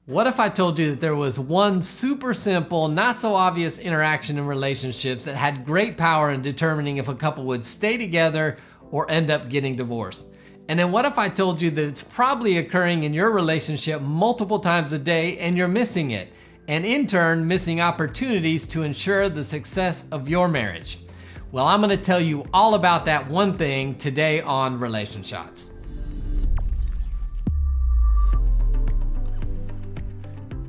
What if I told you that there was one super simple, not so obvious interaction in relationships that had great power in determining if a couple would stay together or end up getting divorced? And then what if I told you that it's probably occurring in your relationship multiple times a day and you're missing it, and in turn missing opportunities to ensure the success of your marriage? Well, I'm going to tell you all about that one thing today on Relationshots.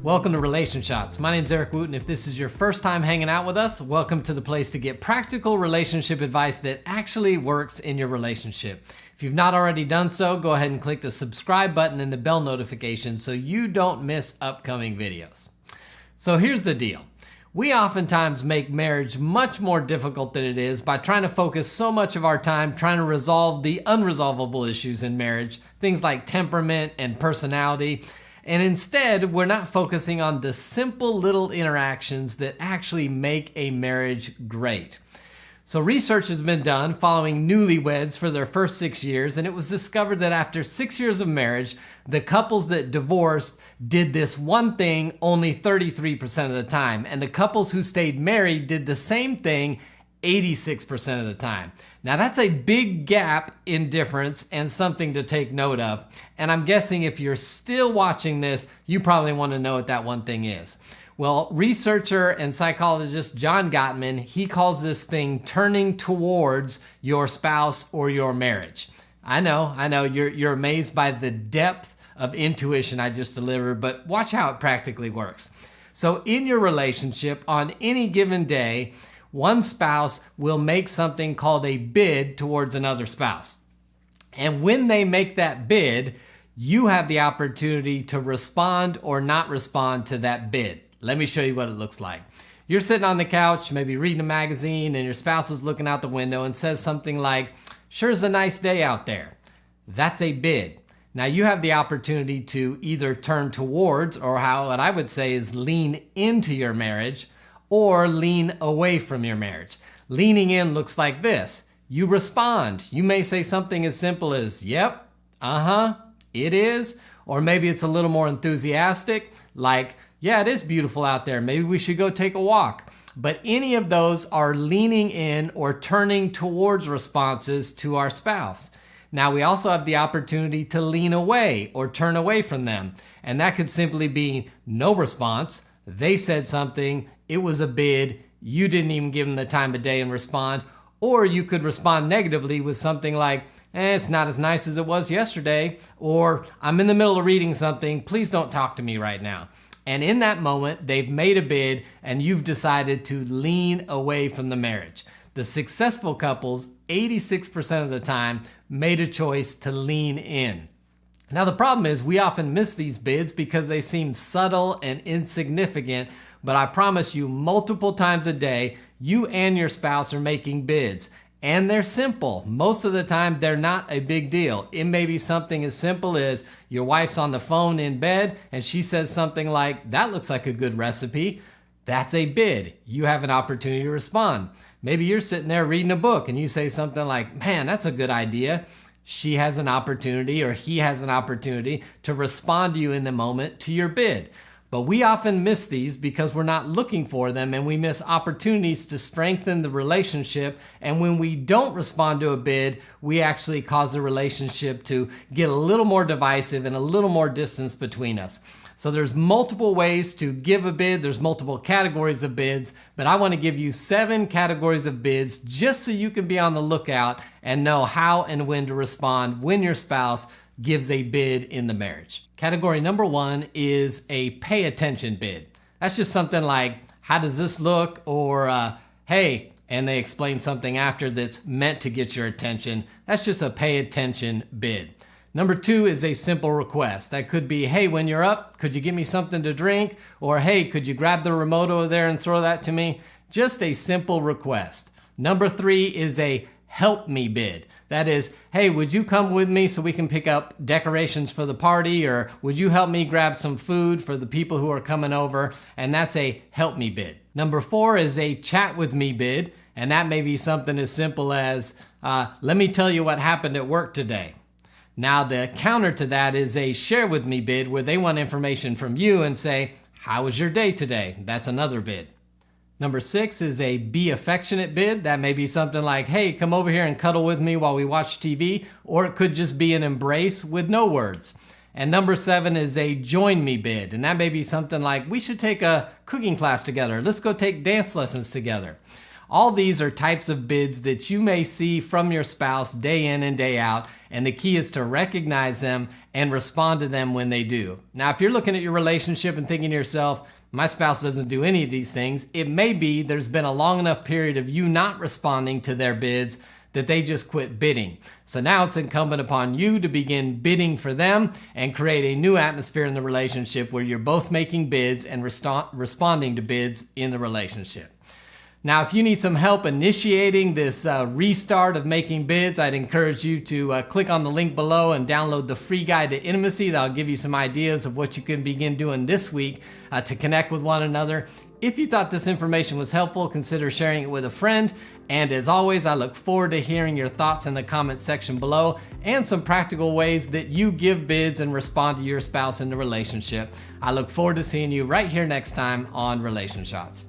Welcome to Relationshots. My name's Eric Wooten. If this is your first time hanging out with us, welcome to the place to get practical relationship advice that actually works in your relationship. If you've not already done so, go ahead and click the subscribe button and the bell notification so you don't miss upcoming videos. So here's the deal. We oftentimes make marriage much more difficult than it is by trying to focus so much of our time trying to resolve the unresolvable issues in marriage, things like temperament and personality. And instead, we're not focusing on the simple little interactions that actually make a marriage great. So research has been done following newlyweds for their first 6 years, and it was discovered that after 6 years of marriage, the couples that divorced did this one thing only 33% of the time, and the couples who stayed married did the same thing 86% of the time. Now that's a big gap in difference and something to take note of. And I'm guessing if you're still watching this, you probably want to know what that one thing is. Well, researcher and psychologist John Gottman, he calls this thing turning towards your spouse or your marriage. I know, you're amazed by the depth of intuition I just delivered, but watch how it practically works. So in your relationship, on any given day, one spouse will make something called a bid towards another spouse. And when they make that bid, you have the opportunity to respond or not respond to that bid. Let me show you what it looks like. You're sitting on the couch, maybe reading a magazine, and your spouse is looking out the window and says something like, "Sure is a nice day out there." That's a bid. Now you have the opportunity to either turn towards, or what I would say is lean into your marriage, or lean away from your marriage. Leaning in looks like this. You respond. You may say something as simple as, "Yep, it is." Or maybe it's a little more enthusiastic, like, "Yeah, it is beautiful out there. Maybe we should go take a walk." But any of those are leaning in or turning towards responses to our spouse. Now we also have the opportunity to lean away or turn away from them. And that could simply be no response. They said something, it was a bid, you didn't even give them the time of day and respond. Or you could respond negatively with something like, "It's not as nice as it was yesterday," or "I'm in the middle of reading something, please don't talk to me right now." And in that moment, they've made a bid and you've decided to lean away from the marriage. The successful couples, 86% of the time, made a choice to lean in. Now the problem is we often miss these bids because they seem subtle and insignificant, but I promise you multiple times a day, you and your spouse are making bids. And they're simple. Most of the time, they're not a big deal. It may be something as simple as your wife's on the phone in bed and she says something like, "That looks like a good recipe." That's a bid. You have an opportunity to respond. Maybe you're sitting there reading a book and you say something like, "Man, that's a good idea." She has an opportunity, or he has an opportunity, to respond to you in the moment to your bid. But we often miss these because we're not looking for them, and we miss opportunities to strengthen the relationship. And when we don't respond to a bid, we actually cause the relationship to get a little more divisive and a little more distance between us. So there's multiple ways to give a bid. There's multiple categories of bids, but I want to give you 7 categories of bids just so you can be on the lookout and know how and when to respond when your spouse gives a bid in the marriage. Category number 1 is a pay attention bid. That's just something like, "How does this look?" or "Hey," and they explain something after that's meant to get your attention. That's just a pay attention bid. Number 2 is a simple request. That could be, "Hey, when you're up, could you give me something to drink?" Or, "Hey, could you grab the remote over there and throw that to me?" Just a simple request. Number 3 is a help me bid. That is, "Hey, would you come with me so we can pick up decorations for the party?" Or, "Would you help me grab some food for the people who are coming over?" And that's a help me bid. Number 4 is a chat with me bid. And that may be something as simple as, "Let me tell you what happened at work today." Now, the counter to that is a share with me bid where they want information from you and say, how was your day today? That's another bid. Number 6 is a be affectionate bid. That may be something like, hey, come over here and cuddle with me while we watch TV, or it could just be an embrace with no words. And number 7 is a join me bid, and that may be something like, we should take a cooking class together. Let's go take dance lessons together. All these are types of bids that you may see from your spouse day in and day out, and the key is to recognize them and respond to them when they do. Now, if you're looking at your relationship and thinking to yourself, my spouse doesn't do any of these things, it may be there's been a long enough period of you not responding to their bids that they just quit bidding. So now it's incumbent upon you to begin bidding for them and create a new atmosphere in the relationship where you're both making bids and responding to bids in the relationship. Now, if you need some help initiating this restart of making bids, I'd encourage you to click on the link below and download the free guide to intimacy. That'll give you some ideas of what you can begin doing this week to connect with one another. If you thought this information was helpful, consider sharing it with a friend. And as always, I look forward to hearing your thoughts in the comment section below and some practical ways that you give bids and respond to your spouse in the relationship. I look forward to seeing you right here next time on Relation Shots.